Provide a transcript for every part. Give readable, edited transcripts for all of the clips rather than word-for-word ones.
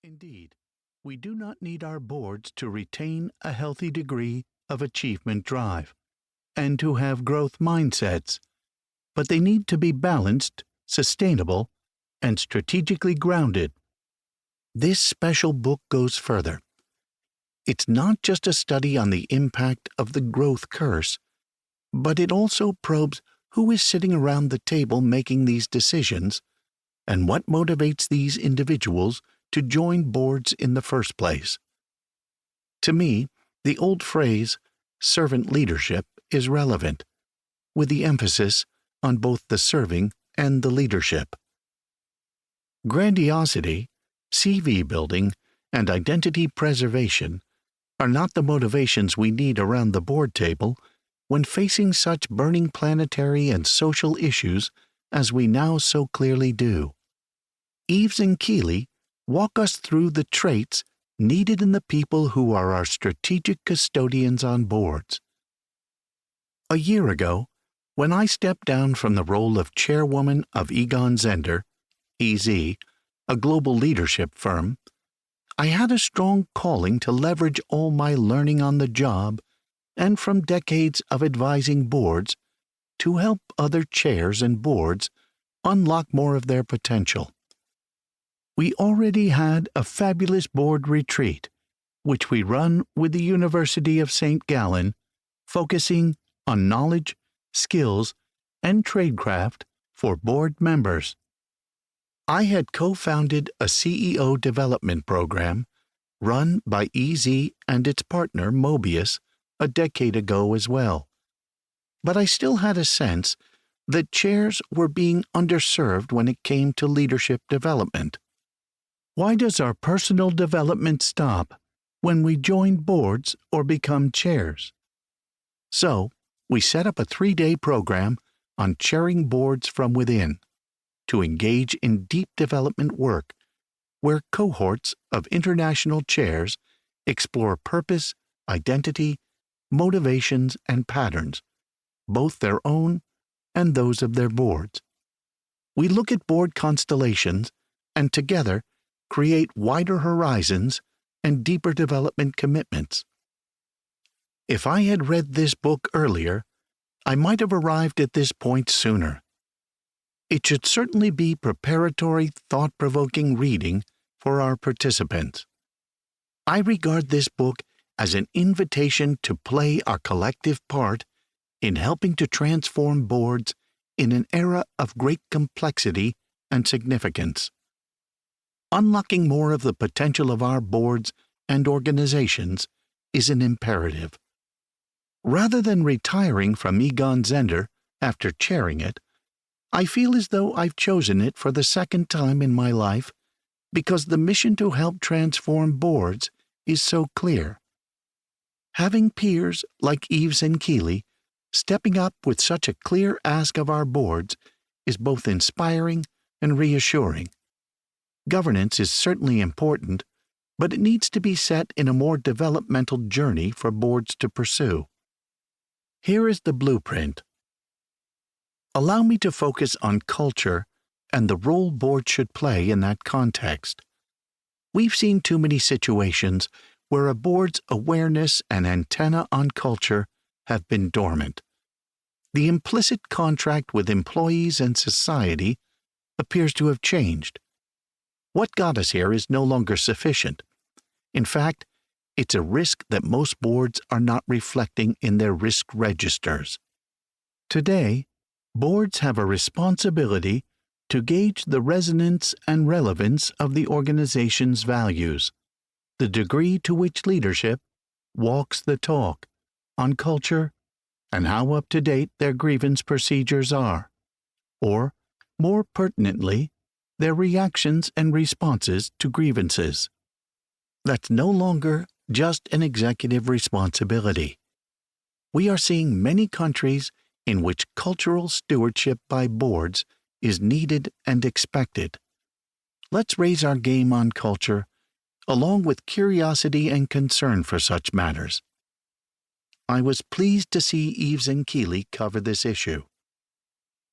Indeed, we do not need our boards to retain a healthy degree of achievement drive and to have growth mindsets, but they need to be balanced, sustainable, and strategically grounded. This special book goes further. It's not just a study on the impact of the growth curse, but it also probes who is sitting around the table making these decisions and what motivates these individuals to join boards in the first place. To me, the old phrase, servant leadership, is relevant, with the emphasis on both the serving and the leadership. Grandiosity, CV building, and identity preservation are not the motivations we need around the board table when facing such burning planetary and social issues as we now so clearly do. Eves and Keeley walk us through the traits needed in the people who are our strategic custodians on boards. A year ago, when I stepped down from the role of chairwoman of Egon Zehnder, EZ, a global leadership firm, I had a strong calling to leverage all my learning on the job and from decades of advising boards to help other chairs and boards unlock more of their potential. We already had a fabulous board retreat, which we run with the University of St. Gallen, focusing on knowledge, skills, and tradecraft for board members. I had co-founded a CEO development program run by EZ and its partner Mobius a decade ago as well. But I still had a sense that chairs were being underserved when it came to leadership development. Why does our personal development stop when we join boards or become chairs? So, we set up a 3-day program on chairing boards from within to engage in deep development work where cohorts of international chairs explore purpose, identity, motivations, and patterns, both their own and those of their boards. We look at board constellations and together create wider horizons and deeper development commitments. If I had read this book earlier, I might have arrived at this point sooner. It should certainly be preparatory, thought-provoking reading for our participants. I regard this book as an invitation to play our collective part in helping to transform boards in an era of great complexity and significance. Unlocking more of the potential of our boards and organizations is an imperative. Rather than retiring from Egon Zehnder after chairing it, I feel as though I've chosen it for the second time in my life because the mission to help transform boards is so clear. Having peers like Eves and Keeley stepping up with such a clear ask of our boards is both inspiring and reassuring. Governance is certainly important, but it needs to be set in a more developmental journey for boards to pursue. Here is the blueprint. Allow me to focus on culture and the role boards should play in that context. We've seen too many situations where a board's awareness and antenna on culture have been dormant. The implicit contract with employees and society appears to have changed. What got us here is no longer sufficient. In fact, it's a risk that most boards are not reflecting in their risk registers. Today, boards have a responsibility to gauge the resonance and relevance of the organization's values, the degree to which leadership walks the talk on culture, and how up-to-date their grievance procedures are, or, more pertinently, their reactions and responses to grievances. That's no longer just an executive responsibility. We are seeing many countries in which cultural stewardship by boards is needed and expected. Let's raise our game on culture, along with curiosity and concern for such matters. I was pleased to see Eves and Keeley cover this issue.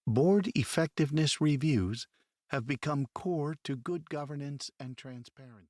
Board effectiveness reviews have become core to good governance and transparency.